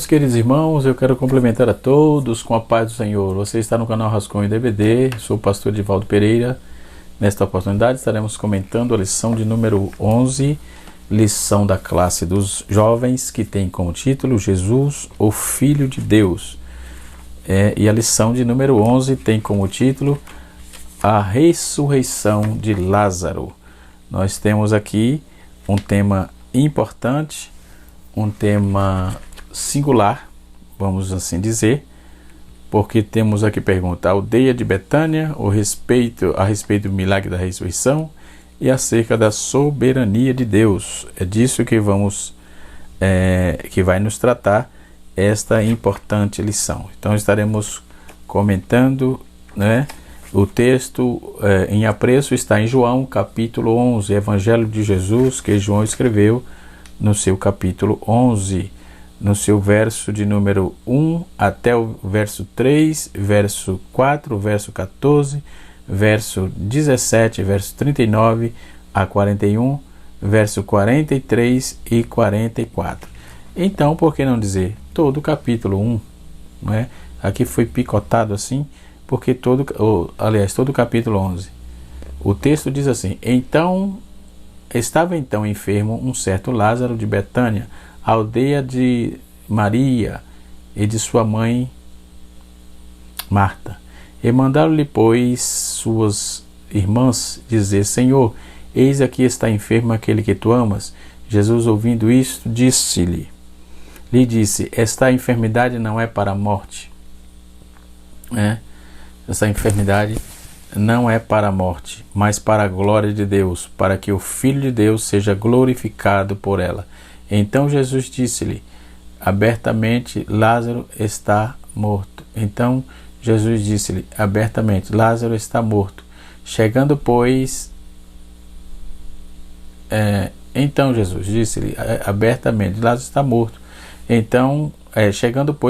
Meus queridos irmãos, eu quero cumprimentar a todos com a paz do Senhor. Você está no canal Rascunho DVD, sou o pastor Edivaldo Pereira. Nesta oportunidade estaremos comentando a lição de número 11, lição da classe dos jovens, que tem como título Jesus, o Filho de Deus. E a lição de número 11 tem como título A Ressurreição de Lázaro. Nós temos aqui um tema importante, um tema singular, vamos assim dizer, porque temos aqui pergunta: a aldeia de Betânia, a respeito do milagre da ressurreição e acerca da soberania de Deus. É disso que que vai nos tratar esta importante lição. Então estaremos comentando, né? O texto em apreço está em João capítulo 11, Evangelho de Jesus, que João escreveu no seu capítulo 11, no seu verso de número 1 até o verso 3, verso 4, verso 14, verso 17, verso 39 a 41, verso 43 e 44. Então, por que não dizer todo o capítulo 1? Não é? Aqui foi picotado assim, porque todo o capítulo 11. O texto diz assim: Estava enfermo um certo Lázaro de Betânia, a aldeia de Maria e de sua mãe Marta. E mandaram-lhe, pois, suas irmãs dizer: Senhor, eis aqui está enfermo aquele que tu amas. Jesus, ouvindo isto, lhe disse: esta enfermidade não é para a morte. Essa enfermidade não é para a morte, mas para a glória de Deus, para que o Filho de Deus seja glorificado por ela. Então Jesus disse-lhe abertamente: Lázaro está morto. Chegando, pois,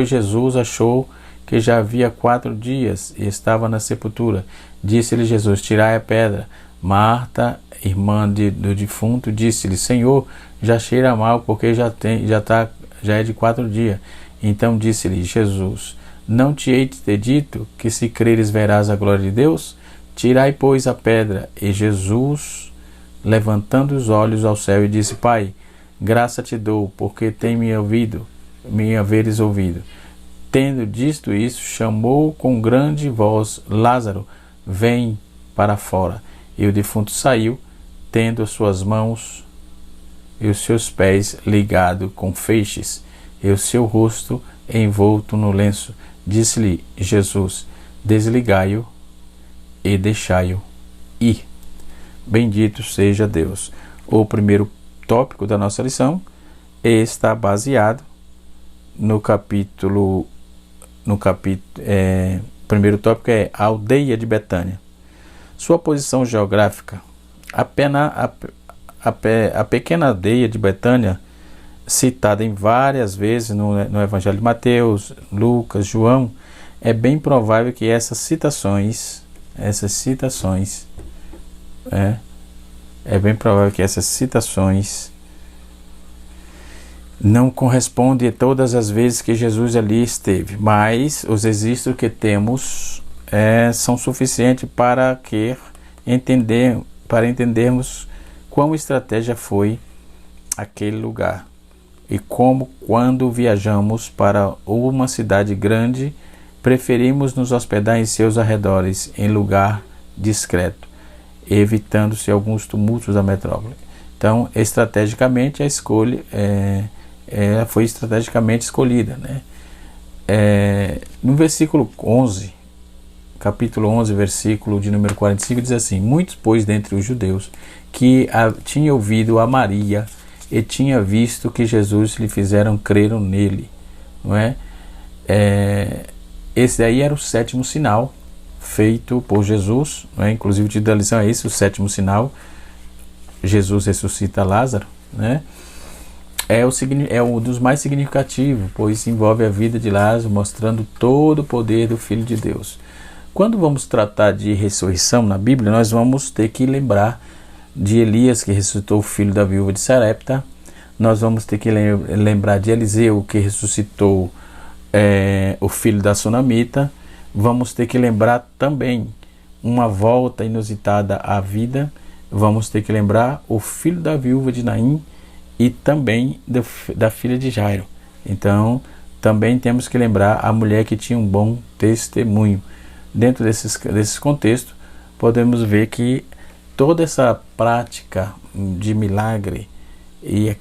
Jesus achou que já havia 4 dias e estava na sepultura. Disse-lhe Jesus: tirai a pedra. Marta, irmã do defunto, disse-lhe: Senhor, já cheira mal, porque já é de 4 dias. Então disse-lhe Jesus: não te hei de ter dito que, se creres, verás a glória de Deus? Tirai, pois, a pedra. E Jesus, levantando os olhos ao céu, e disse: Pai, graça te dou, porque tem me haveres ouvido. Tendo dito isso, chamou com grande voz: Lázaro, vem para fora. E o defunto saiu, tendo as suas mãos e os seus pés ligados com feixes, e o seu rosto envolto no lenço. Disse-lhe Jesus: desligai-o e deixai-o ir. Bendito seja Deus. O primeiro tópico da nossa lição está baseado primeiro tópico é a aldeia de Betânia. Sua posição geográfica. A pequena aldeia de Betânia, citada em várias vezes no Evangelho de Mateus, Lucas, João, é bem provável que essas citações não corresponde a todas as vezes que Jesus ali esteve, mas os registros que temos são suficientes para entendermos quão estratégia foi aquele lugar e como, quando viajamos para uma cidade grande, preferimos nos hospedar em seus arredores, em lugar discreto, evitando-se alguns tumultos da metrópole. Então, estrategicamente, a escolha foi estrategicamente escolhida, né? No versículo 11, capítulo 11, versículo de número 45, diz assim: muitos, pois, dentre os judeus que tinham ouvido a Maria e tinha visto que Jesus lhe fizeram creram nele, não é? Esse aí era o 7º sinal feito por Jesus, não é? Inclusive o título da lição é esse, o 7º sinal. Jesus ressuscita Lázaro, né? É um dos mais significativos, pois envolve a vida de Lázaro, mostrando todo o poder do Filho de Deus. Quando vamos tratar de ressurreição na Bíblia, nós vamos ter que lembrar de Elias, que ressuscitou o filho da viúva de Sarepta. nós vamos ter que lembrar de Eliseu, que ressuscitou o filho da sunamita. Vamos ter que lembrar também uma volta inusitada à vida. Vamos ter que lembrar o filho da viúva de Naim e também da filha de Jairo. Então, também temos que lembrar a mulher que tinha um bom testemunho. Dentro desses contextos, podemos ver que toda essa prática de milagre e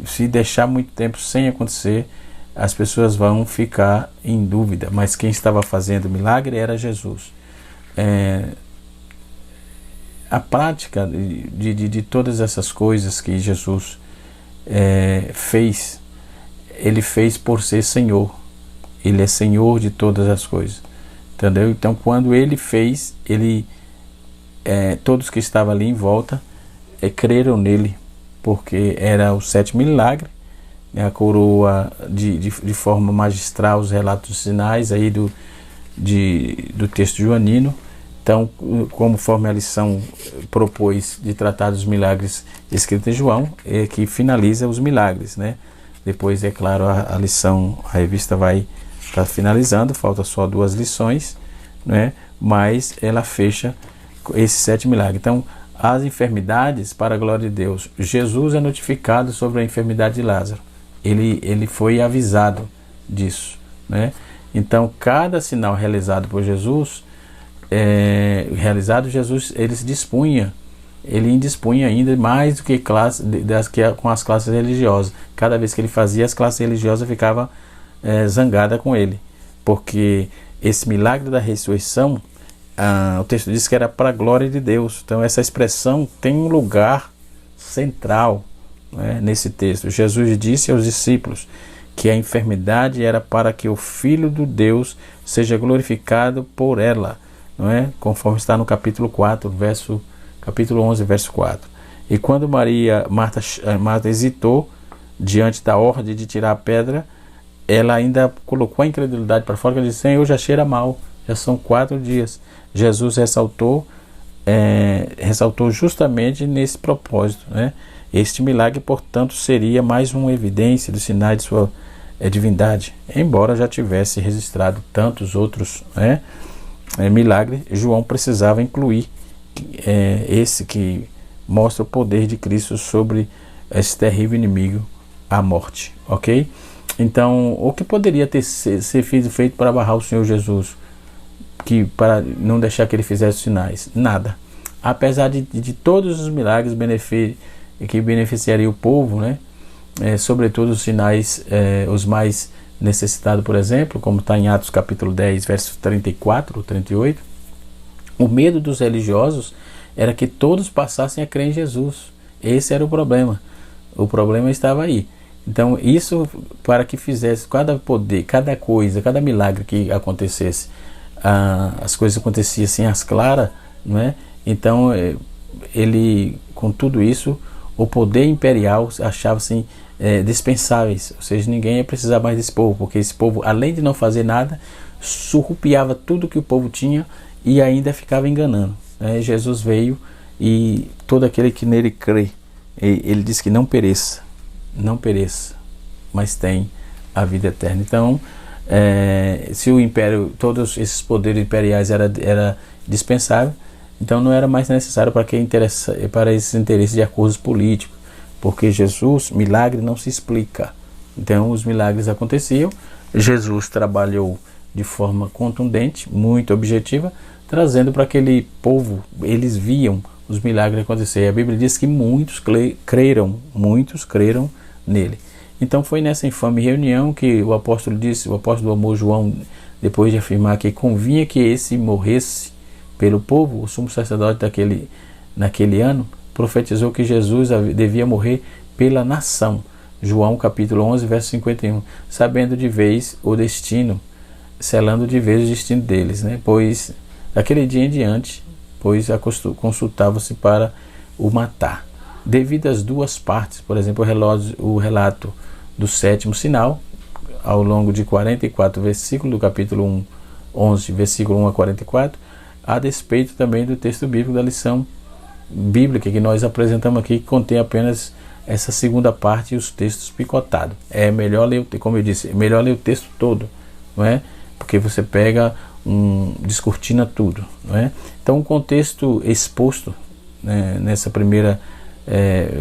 se deixar muito tempo sem acontecer, as pessoas vão ficar em dúvida. Mas quem estava fazendo o milagre era Jesus. A prática de todas essas coisas que Jesus fez, ele fez por ser Senhor. Ele é Senhor de todas as coisas, entendeu? Então, quando ele fez, todos que estavam ali em volta creram nele, porque era o 7º milagre, né? A coroa de forma magistral os relatos dos sinais aí do texto joanino. Então, conforme a lição propôs de tratar dos milagres escritos em João, que finaliza os milagres, né? Depois, é claro, a lição, a revista vai estar finalizando, falta só 2 lições, né? Mas ela fecha esses 7 milagres. Então, as enfermidades, para a glória de Deus, Jesus é notificado sobre a enfermidade de Lázaro. Ele foi avisado disso, né? Então, cada sinal realizado por Jesus, ele indispunha ainda mais do que com as classes religiosas. Cada vez que ele fazia, as classes religiosas ficavam zangadas com ele, porque esse milagre da ressurreição, o texto diz que era para a glória de Deus. Então essa expressão tem um lugar central, né, nesse texto. Jesus disse aos discípulos que a enfermidade era para que o Filho do Deus seja glorificado por ela, não é? Conforme está no capítulo 11, verso 4. E quando Marta hesitou diante da ordem de tirar a pedra, ela ainda colocou a incredulidade para fora, e disse: Senhor, já cheira mal, já são 4 dias. Jesus ressaltou justamente nesse propósito, né? Este milagre, portanto, seria mais uma evidência dos sinais de sua divindade, embora já tivesse registrado tantos outros, né, milagres. João precisava incluir esse que mostra o poder de Cristo sobre esse terrível inimigo, a morte, ok? Então, o que poderia ser feito para barrar o Senhor Jesus, para não deixar que ele fizesse sinais? Nada. Apesar de todos os milagres que beneficiariam o povo, né? Sobretudo os sinais, os mais necessitados, por exemplo, como está em Atos capítulo 10, versos 34, 38, o medo dos religiosos era que todos passassem a crer em Jesus. Esse era o problema. O problema estava aí. Então, isso para que fizesse cada poder, cada coisa, cada milagre que acontecesse, as coisas aconteciam assim às claras, não é? Então, ele, com tudo isso, o poder imperial achava-se dispensáveis, ou seja, ninguém ia precisar mais desse povo, porque esse povo, além de não fazer nada, surrupiava tudo que o povo tinha e ainda ficava enganando, né? Jesus veio e todo aquele que nele crê, ele diz que não pereça, mas tem a vida eterna. Então, se o império, todos esses poderes imperiais era dispensável, então não era mais necessário para esses interesses de acordos políticos, porque Jesus, milagre não se explica. Então os milagres aconteciam, Jesus trabalhou de forma contundente, muito objetiva, trazendo para aquele povo, eles viam os milagres acontecer. A Bíblia diz que muitos creram nele. Então foi nessa infame reunião que o apóstolo do amor João, depois de afirmar que convinha que esse morresse pelo povo, o sumo sacerdote naquele ano profetizou que Jesus devia morrer pela nação. João capítulo 11, verso 51, sabendo de vez o destino, selando de vez o destino deles, né? Pois daquele dia em diante, consultava-se para o matar. Devido às duas partes, por exemplo, o relato do 7º sinal, ao longo de 44 versículos do capítulo 11, versículo 1 a 44, a despeito também do texto bíblico da lição bíblica que nós apresentamos aqui, que contém apenas essa segunda parte e os textos picotados. É melhor ler, como eu disse, é melhor ler o texto todo, não é? Porque você pega descortina tudo, não é? Então o contexto exposto, né, nessa primeira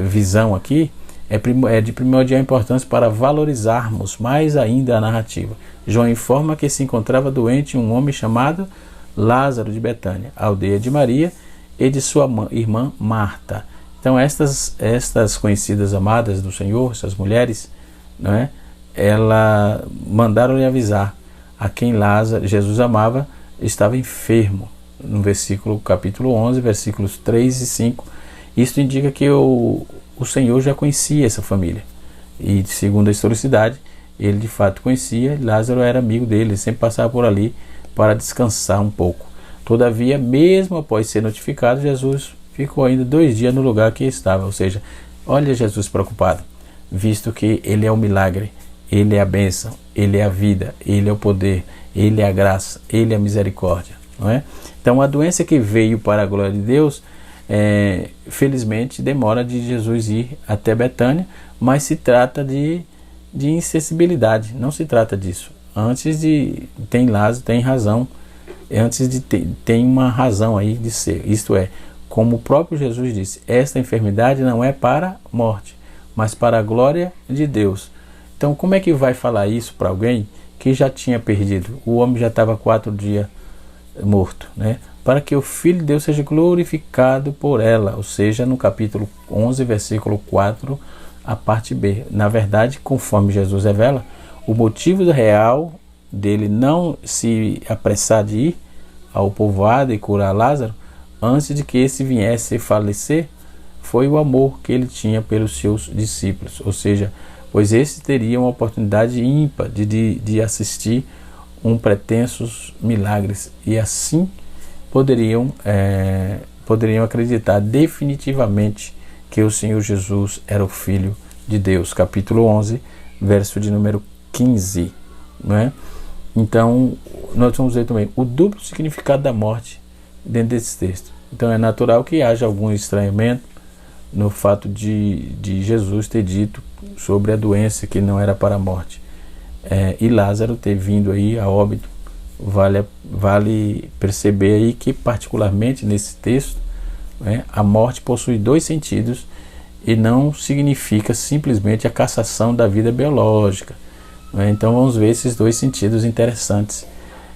visão aqui é de primordial importância para valorizarmos mais ainda a narrativa. João informa que se encontrava doente um homem chamado Lázaro de Betânia, aldeia de Maria e de sua irmã Marta. Então estas conhecidas amadas do Senhor, essas mulheres, não é? Ela mandaram-lhe avisar a quem Jesus amava, estava enfermo, no capítulo 11, versículos 3 e 5. Isso indica que o Senhor já conhecia essa família, e segundo a historicidade, ele de fato conhecia. Lázaro era amigo dele, sempre passava por ali para descansar um pouco. Todavia, mesmo após ser notificado, Jesus ficou ainda 2 dias no lugar que estava. Ou seja, olha Jesus preocupado, visto que ele é o milagre, ele é a bênção, ele é a vida, ele é o poder, ele é a graça, ele é a misericórdia, não é? Então a doença que veio para a glória de Deus, felizmente demora de Jesus ir até Betânia, mas se trata de insensibilidade, não se trata disso. Tem razão, tem uma razão aí de ser, isto é, como o próprio Jesus disse, esta enfermidade não é para a morte, mas para a glória de Deus. Então como é que vai falar isso para alguém que já tinha perdido? O homem já estava 4 dias morto, né? Para que o Filho de Deus seja glorificado por ela, ou seja, no capítulo 11, versículo 4, a parte B. Na verdade, conforme Jesus revela, o motivo real dele não se apressar de ir ao povoado e curar Lázaro, antes de que esse viesse a falecer, foi o amor que ele tinha pelos seus discípulos, ou seja, pois esses teriam uma oportunidade ímpar de assistir pretensos milagres, e assim poderiam acreditar definitivamente que o Senhor Jesus era o Filho de Deus. Capítulo 11, verso de número 15, não é? Então nós vamos ver também o duplo significado da morte dentro desse texto. Então é natural que haja algum estranhamento no fato de Jesus ter dito sobre a doença que não era para a morte, e Lázaro ter vindo aí a óbito. Vale perceber aí que, particularmente nesse texto, a morte possui 2 sentidos e não significa simplesmente a cassação da vida biológica, Então vamos ver esses 2 sentidos interessantes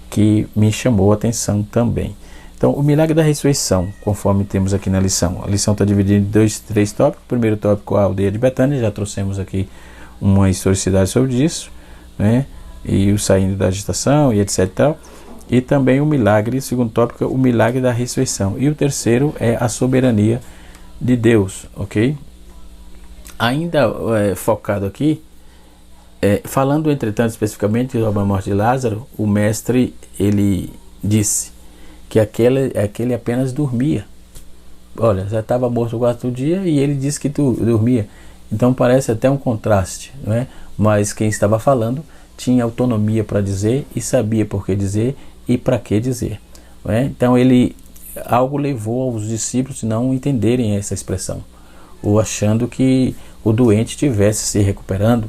que me chamou a atenção também. Então, o milagre da ressurreição, conforme temos aqui na lição. A lição está dividida em 3 tópicos. O primeiro tópico, a aldeia de Betânia, já trouxemos aqui uma historicidade sobre isso, e o saindo da agitação e etc. E também o milagre, segundo tópico, o milagre da ressurreição. E o terceiro é a soberania de Deus, ok? Ainda focado aqui, falando entretanto especificamente sobre a morte de Lázaro, o mestre ele disse que aquele apenas dormia. Olha, já estava morto 4 dias e ele disse que dormia. Então parece até um contraste, não é? Mas quem estava falando tinha autonomia para dizer e sabia por que dizer e para que dizer, não é? Então algo levou os discípulos a não entenderem essa expressão, ou achando que o doente estivesse se recuperando,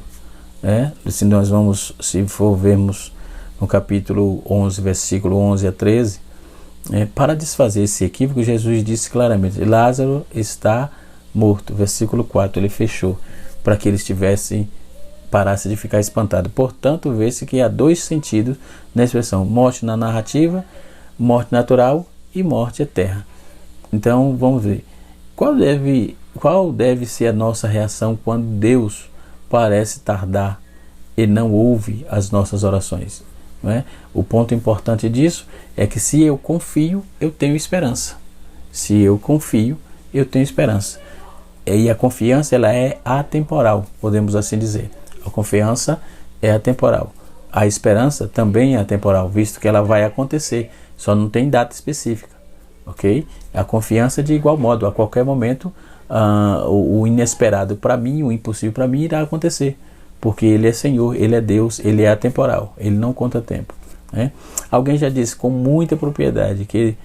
Se for vermos no capítulo 11, versículo 11 a 13, para desfazer esse equívoco, Jesus disse claramente: Lázaro está morto. Versículo 4, ele fechou, para que eles parassem de ficar espantados. Portanto, vê-se que há 2 sentidos na expressão: morte na narrativa, morte natural e morte eterna. Então, vamos ver. Qual deve ser a nossa reação quando Deus parece tardar e não ouve as nossas orações? O ponto importante disso é que se eu confio, eu tenho esperança. Se eu confio, eu tenho esperança. E a confiança, ela é atemporal, podemos assim dizer. A confiança é atemporal. A esperança também é atemporal, visto que ela vai acontecer, só não tem data específica, ok? A confiança, de igual modo, a qualquer momento, o inesperado para mim, o impossível para mim irá acontecer, porque Ele é Senhor, Ele é Deus, Ele é atemporal, Ele não conta tempo. Alguém já disse com muita propriedade que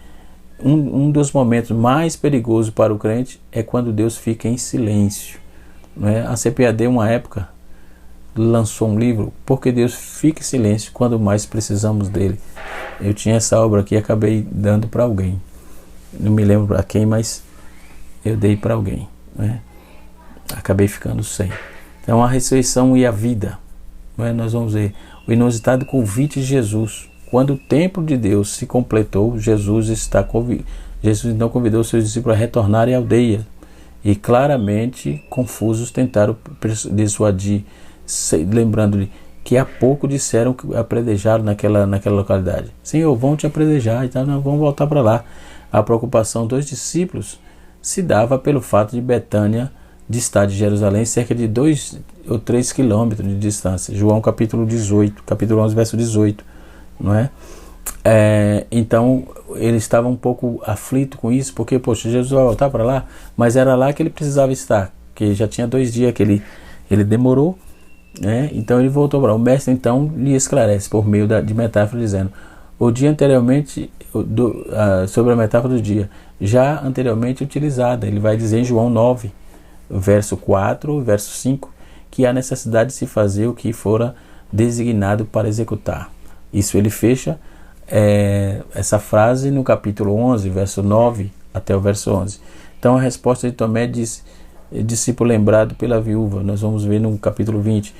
um dos momentos mais perigosos para o crente é quando Deus fica em silêncio. não é? A CPAD, uma época, lançou um livro, Porque Deus Fica em Silêncio Quando Mais Precisamos Dele. Eu tinha essa obra aqui e acabei dando para alguém. Não me lembro para quem, mas eu dei para alguém, né? Acabei ficando sem. Então, a ressurreição e a vida, não é? Nós vamos ver o inusitado convite de Jesus. Quando o templo de Deus se completou, Jesus então convidou seus discípulos a retornarem à aldeia. E claramente, confusos, tentaram dissuadir, lembrando-lhe que há pouco disseram que apredejaram naquela localidade. Senhor, vão te apredejar e tal, não, vamos voltar para lá. A preocupação dos discípulos se dava pelo fato de Betânia distar de Jerusalém cerca de 2 ou 3 quilômetros de distância. João capítulo 11, verso 18. Não é? Então ele estava um pouco aflito com isso, porque poxa, Jesus vai voltar para lá, mas era lá que ele precisava estar, que já tinha 2 dias que ele demorou, né? Então ele voltou para lá. O mestre então lhe esclarece por meio de metáfora, dizendo: o dia anteriormente, sobre a metáfora do dia já anteriormente utilizada, ele vai dizer em João 9, verso 4, verso 5, que há necessidade de se fazer o que fora designado para executar. Isso ele fecha essa frase no capítulo 11, verso 9 até o verso 11. Então a resposta de Tomé diz: discípulo lembrado pela viúva. Nós vamos ver no capítulo 20: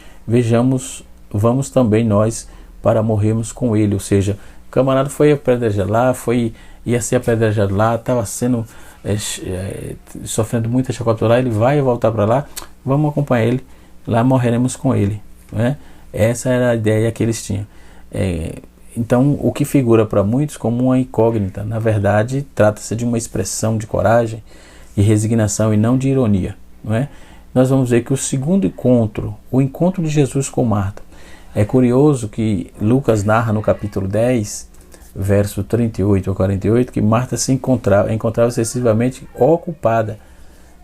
vamos também nós para morrermos com ele. Ou seja, o camarada foi apedrejado lá, ia ser apedrejado lá, estava sendo sofrendo muita chacota lá, ele vai voltar para lá, vamos acompanhar ele, lá morreremos com ele, né? Essa era a ideia que eles tinham. Então, o que figura para muitos como uma incógnita, na verdade, trata-se de uma expressão de coragem e resignação e não de ironia, não é? Nós vamos ver que o segundo encontro, o encontro de Jesus com Marta, é curioso que Lucas narra no capítulo 10, verso 38 a 48, que Marta se encontrava excessivamente ocupada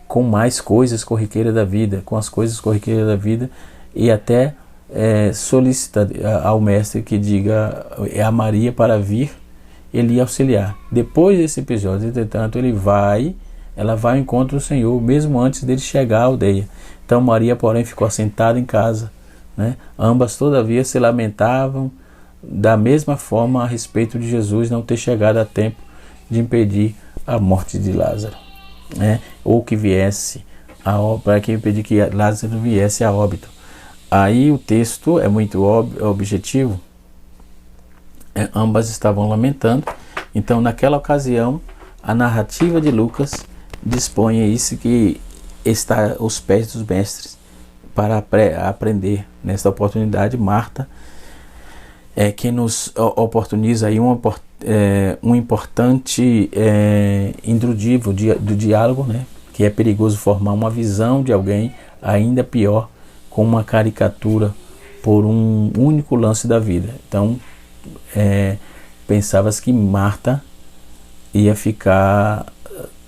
com mais coisas corriqueiras da vida, com as coisas corriqueiras da vida, e até solicita ao mestre que diga a Maria para vir ele auxiliar. Depois desse episódio, entretanto, ela vai ao encontro do Senhor, mesmo antes dele chegar à aldeia. Então Maria, porém, ficou assentada em casa, né? Ambas, todavia, se lamentavam da mesma forma a respeito de Jesus não ter chegado a tempo de impedir a morte de Lázaro, né? Ou que viesse para que impedir que Lázaro viesse a óbito. Aí o texto é muito objetivo. Ambas estavam lamentando. Então, naquela ocasião, a narrativa de Lucas dispõe isso, que está aos pés dos mestres para aprender. Nesta oportunidade, Marta é quem nos oportuniza aí um importante intrudivo do diálogo, né? Que é perigoso formar uma visão de alguém, ainda pior, com uma caricatura por um único lance da vida. Então, pensava-se que Marta ia ficar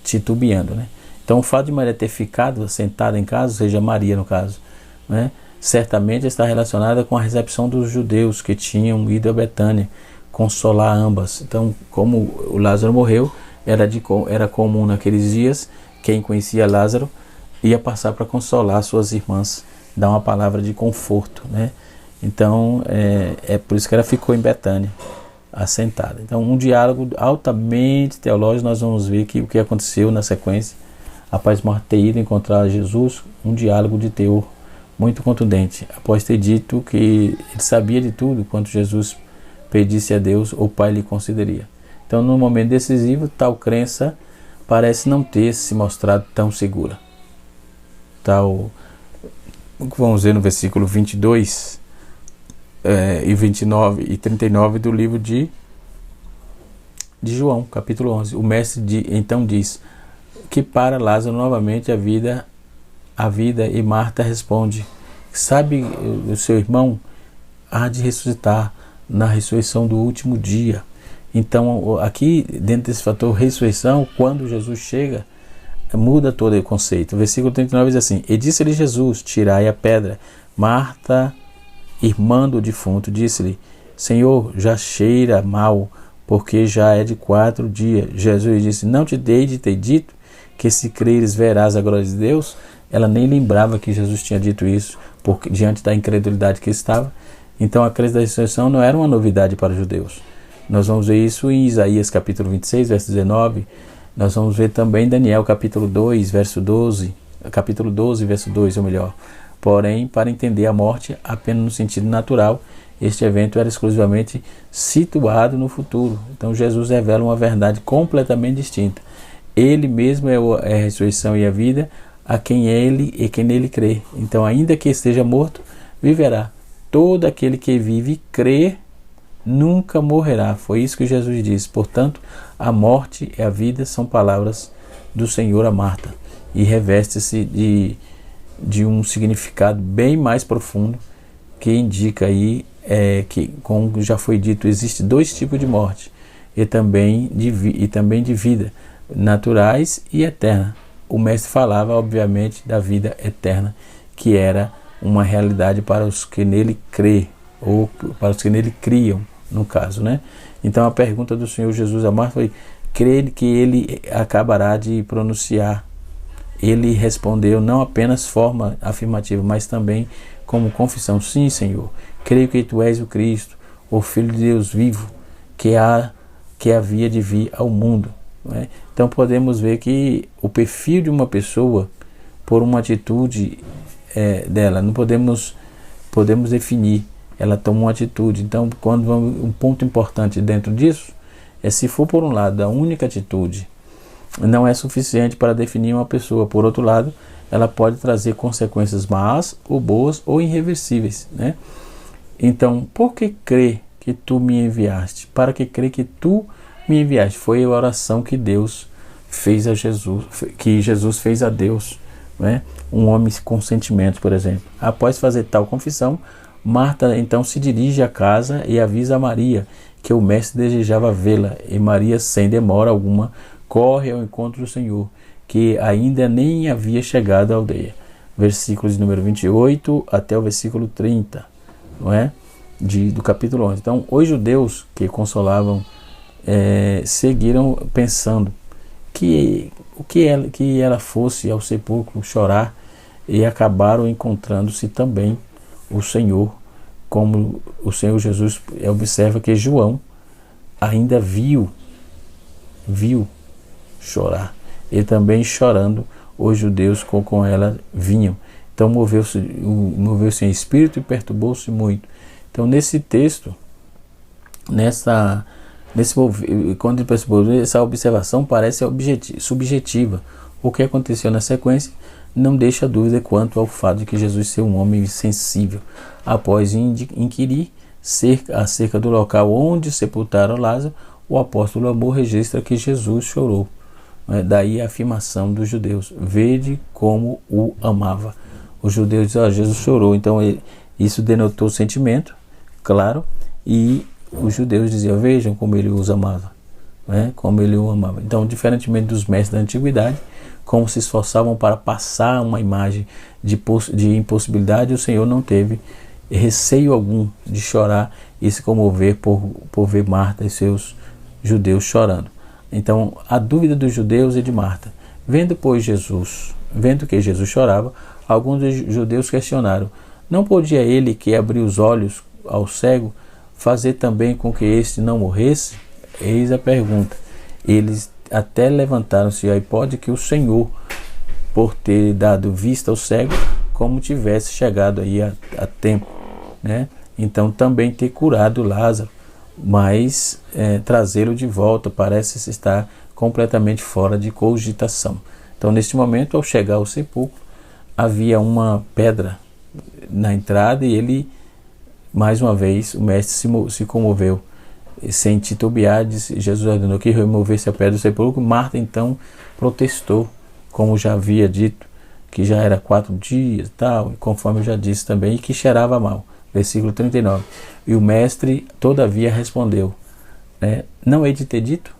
titubeando, né? Então, o fato de Maria ter ficado sentada em casa, ou seja, Maria no caso, né, certamente está relacionada com a recepção dos judeus que tinham ido a Betânia consolar ambas. Então, como o Lázaro morreu, era comum naqueles dias, quem conhecia Lázaro ia passar para consolar suas irmãs, dar uma palavra de conforto, né? Então, é por isso que ela ficou em Betânia, assentada. Então, um diálogo altamente teológico. Nós vamos ver que o que aconteceu na sequência, após Marta ter ido encontrar Jesus, um diálogo de teor muito contundente, após ter dito que ele sabia de tudo quanto Jesus pedisse a Deus, o Pai lhe concederia. Então, no momento decisivo, tal crença parece não ter se mostrado tão segura. Vamos ver no versículo 22 e 29 e 39 do livro de João, capítulo 11. O mestre então diz que para Lázaro novamente a vida, e Marta responde: sabe, o seu irmão há de ressuscitar na ressurreição do último dia. Então, aqui, dentro desse fator ressurreição, quando Jesus chega, muda todo o conceito. O versículo 39 diz assim: e disse-lhe Jesus: tirai a pedra. Marta, irmã do defunto, disse-lhe: Senhor, já cheira mal, porque já é de 4 dias. Jesus disse: não te dei de ter dito que se creres verás a glória de Deus? ela nem lembrava que Jesus tinha dito isso, porque diante da incredulidade que estava. Então a crença da ressurreição não era uma novidade para os judeus. Nós vamos ver isso em Isaías capítulo 26, verso 19. Nós vamos ver também em Daniel capítulo 2, verso 12. Capítulo 12, verso 2, ou melhor. Porém, para entender a morte apenas no sentido natural, este evento era exclusivamente situado no futuro. Então Jesus revela uma verdade completamente distinta. Ele mesmo é a ressurreição e a vida, a quem ele e quem nele crê. Então, ainda que esteja morto, viverá. Todo aquele que vive e crê nunca morrerá. Foi isso que Jesus disse. Portanto, a morte e a vida são palavras do Senhor a Marta e reveste-se de um significado bem mais profundo, que indica aí que, como já foi dito, existe dois tipos de morte e também de vida, naturais e eterna. O mestre falava, obviamente, da vida eterna, que era uma realidade para os que nele crê, ou para os que nele criam, no caso, né? Então a pergunta do Senhor Jesus a Marta foi: crê que ele acabará de pronunciar? Ele respondeu não apenas forma afirmativa, mas também como confissão: sim, Senhor, creio que tu és o Cristo, o Filho de Deus vivo, que havia de vir ao mundo. Não é? Então podemos ver que o perfil de uma pessoa, por uma atitude dela, não podemos definir. Ela toma uma atitude. Então, um ponto importante dentro disso é, se for por um lado a única atitude não é suficiente para definir uma pessoa, por outro lado, ela pode trazer consequências más ou boas ou irreversíveis, né? Então, por que crê que tu me enviaste? Para que crê que tu me enviaste? Foi a oração que Deus fez a Jesus, que Jesus fez a Deus, né? Um homem com sentimentos, por exemplo. Após fazer tal confissão, Marta então se dirige à casa e avisa a Maria que o mestre desejava vê-la, e Maria, sem demora alguma, corre ao encontro do Senhor, que ainda nem havia chegado à aldeia. Versículos de número 28 até o versículo 30, não é? Do capítulo 11. Então, os judeus que consolavam seguiram pensando que ela fosse ao sepulcro chorar, e acabaram encontrando-se também o Senhor, como o Senhor Jesus observa que João ainda viu chorar. E também chorando, os judeus com ela vinham. Então moveu-se em espírito e perturbou-se muito. Então nesse texto, quando ele percebeu, essa observação parece subjetiva. O que aconteceu na sequência não deixa dúvida quanto ao fato de que Jesus ser um homem sensível. Após inquirir acerca do local onde sepultaram Lázaro, o apóstolo Amor registra que Jesus chorou. Daí a afirmação dos judeus: vede como o amava. Os judeus dizem: Jesus chorou. Então isso denotou sentimento, claro, e os judeus diziam: vejam como ele os amava, como ele o amava. Então, diferentemente dos mestres da antiguidade, como se esforçavam para passar uma imagem de impossibilidade, o Senhor não teve receio algum de chorar e se comover por ver Marta e seus judeus chorando. Então, a dúvida dos judeus e de Marta: vendo que Jesus chorava, alguns dos judeus questionaram: não podia ele, que abriu os olhos ao cego, fazer também com que este não morresse? Eis a pergunta. Eles até levantaram-se a hipótese que o Senhor, por ter dado vista ao cego, como tivesse chegado aí a tempo, né? Então também ter curado Lázaro, mas trazê-lo de volta parece estar completamente fora de cogitação. Então, neste momento, ao chegar ao sepulcro, havia uma pedra na entrada e ele, mais uma vez, o mestre se comoveu. Sem titubear, Jesus ordenou que removesse a pedra do sepulcro. Marta então protestou, como já havia dito, que já era 4 dias, tal, conforme eu já disse também, e que cheirava mal. Versículo 39. E o mestre, todavia, respondeu: não hei de ter dito?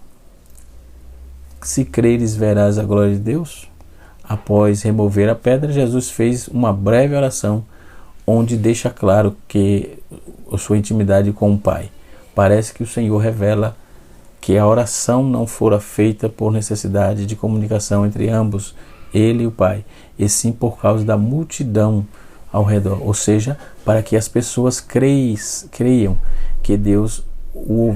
Se creres, verás a glória de Deus? Após remover a pedra, Jesus fez uma breve oração, onde deixa claro que a sua intimidade com o Pai. Parece que o Senhor revela que a oração não fora feita por necessidade de comunicação entre ambos ele e o Pai, e sim por causa da multidão ao redor, ou seja, para que as pessoas creiam que Deus o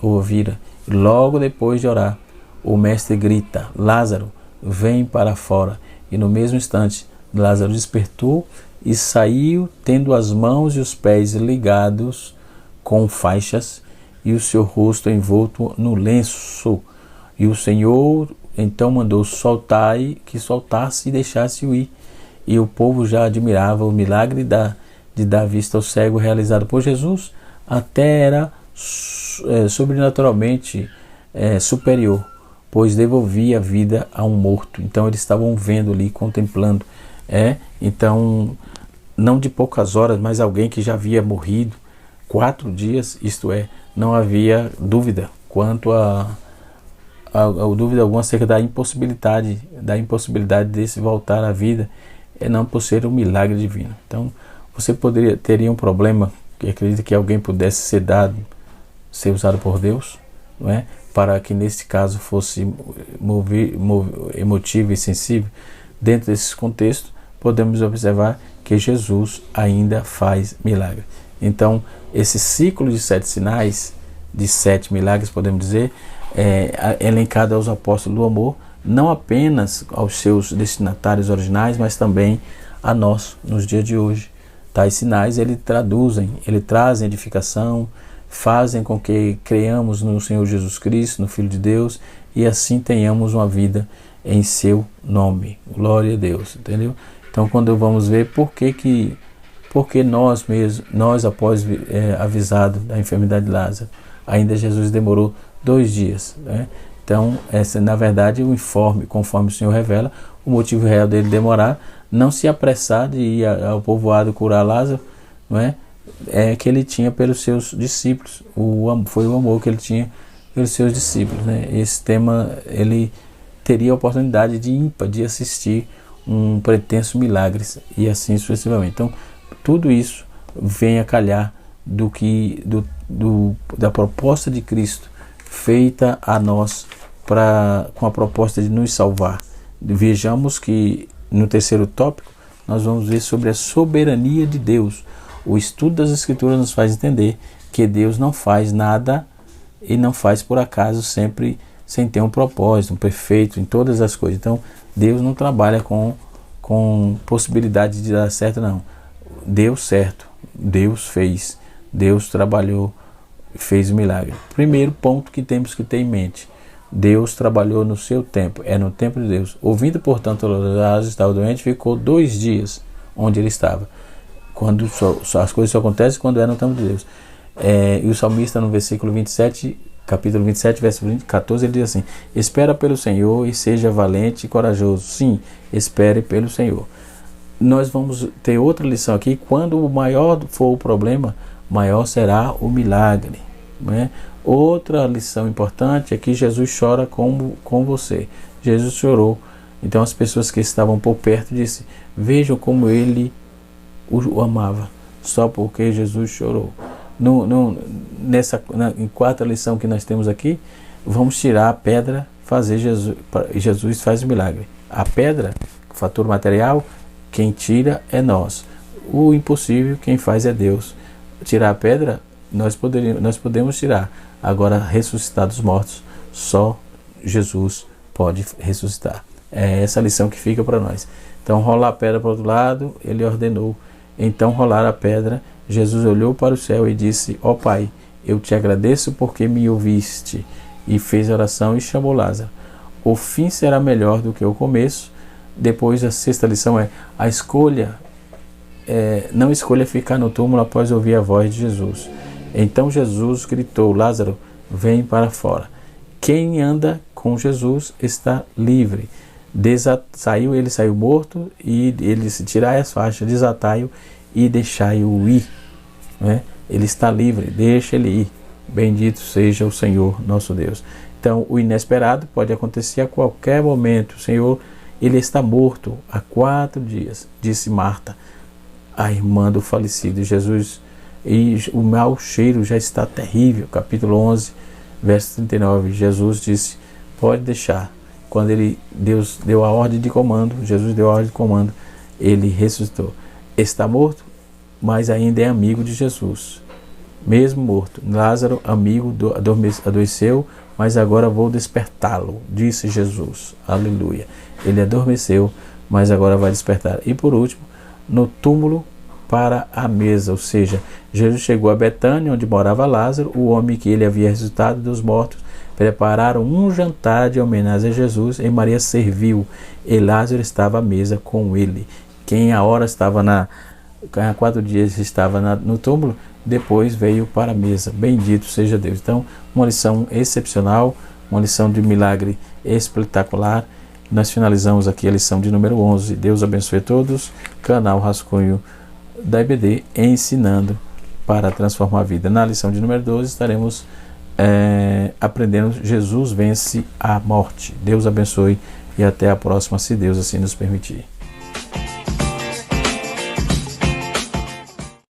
ouvira. Logo depois de orar, o mestre grita: Lázaro, vem para fora. E no mesmo instante, Lázaro despertou e saiu, tendo as mãos e os pés ligados com faixas e o seu rosto envolto no lenço. E o Senhor então mandou que soltasse e deixasse-o ir. E o povo já admirava o milagre de dar vista ao cego realizado por Jesus, até era sobrenaturalmente superior, pois devolvia a vida a um morto. Então eles estavam vendo ali, contemplando. Então, não de poucas horas, mas alguém que já havia morrido 4 dias, isto é, não havia dúvida quanto a dúvida alguma acerca da impossibilidade desse voltar à vida, não por ser um milagre divino. Então, você teria um problema que acredita que alguém pudesse ser usado por Deus, não é? Para que nesse caso fosse emotivo e sensível. Dentro desse contexto, podemos observar que Jesus ainda faz milagre. Então, esse ciclo de 7 sinais, de 7 milagres, podemos dizer, elencado aos apóstolos do amor, não apenas aos seus destinatários originais, mas também a nós, nos dias de hoje. Tais sinais, eles trazem edificação, fazem com que creiamos no Senhor Jesus Cristo, no Filho de Deus, e assim tenhamos uma vida em seu nome. Glória a Deus, entendeu? Então, quando vamos ver por que nós após avisado da enfermidade de Lázaro, ainda Jesus demorou 2 dias, né? Então, na verdade, o informe, conforme o Senhor revela, o motivo real dele demorar, não se apressar de ir ao povoado curar Lázaro, não é? Que ele tinha pelos seus discípulos, foi o amor que ele tinha pelos seus discípulos, né? Esse tema, ele teria a oportunidade de assistir um pretenso milagre, e assim sucessivamente. Então, tudo isso vem a calhar da proposta de Cristo feita a nós com a proposta de nos salvar. Vejamos que no terceiro tópico nós vamos ver sobre a soberania de Deus. O estudo das Escrituras nos faz entender que Deus não faz nada e não faz por acaso, sempre sem ter um propósito, um perfeito em todas as coisas. Então, Deus não trabalha com possibilidade de dar certo, não. Deu certo, Deus fez, Deus trabalhou, fez o milagre. Primeiro ponto que temos que ter em mente: Deus trabalhou no seu tempo, no tempo de Deus. Ouvindo, portanto, Lázaro estava doente, ficou 2 dias onde ele estava. Quando as coisas só acontecem quando é no tempo de Deus. E o salmista, no versículo 27, capítulo 27, versículo 14, ele diz assim: espera pelo Senhor e seja valente e corajoso. Sim, espere pelo Senhor. Nós vamos ter outra lição aqui: quando maior for o problema, maior será o milagre, né? Outra lição importante é que Jesus chora com você. Jesus chorou. Então as pessoas que estavam por perto disseram: vejam como ele o amava, só porque Jesus chorou. Em quarta lição que nós temos aqui, vamos tirar a pedra, Jesus faz o milagre. A pedra, o fator material, quem tira é nós. O impossível, quem faz é Deus. Tirar a pedra, nós podemos tirar. Agora, ressuscitar dos mortos, só Jesus pode ressuscitar. É essa a lição que fica para nós. Então, rolar a pedra para o outro lado, ele ordenou. Então, rolar a pedra, Jesus olhou para o céu e disse: ó Pai, eu te agradeço porque me ouviste. E fez oração e chamou Lázaro. O fim será melhor do que o começo. Depois, a sexta lição é a escolha. Não escolha ficar no túmulo após ouvir a voz de Jesus. Então Jesus gritou: Lázaro, vem para fora. Quem anda com Jesus está livre. Ele saiu morto, e ele disse: tirai as faixas, desatai-o e deixai-o ir. Né? Ele está livre, deixa ele ir. Bendito seja o Senhor nosso Deus. Então, o inesperado pode acontecer a qualquer momento. O Senhor, ele está morto há 4 dias, disse Marta, a irmã do falecido. Jesus, e o mau cheiro já está terrível. Capítulo 11, verso 39. Jesus disse: pode deixar, quando Deus deu a ordem de comando, Jesus deu a ordem de comando, ele ressuscitou. Está morto, mas ainda é amigo de Jesus, mesmo morto. Lázaro, amigo, adoeceu, mas agora vou despertá-lo, disse Jesus. Aleluia. Ele adormeceu, mas agora vai despertar. E por último, no túmulo para a mesa, ou seja, Jesus chegou a Betânia, onde morava Lázaro, o homem que ele havia ressuscitado dos mortos. Prepararam um jantar de homenagem a Jesus, e Maria serviu, e Lázaro estava à mesa com ele. Quem há 4 dias estava no túmulo, depois veio para a mesa. Bendito seja Deus. Então, uma lição excepcional, uma lição de milagre espetacular. Nós finalizamos aqui a lição de número 11. Deus abençoe a todos. Canal Rascunho da EBD, ensinando para transformar a vida. Na lição de número 12 estaremos aprendendo Jesus vence a morte. Deus abençoe e até a próxima, se Deus assim nos permitir.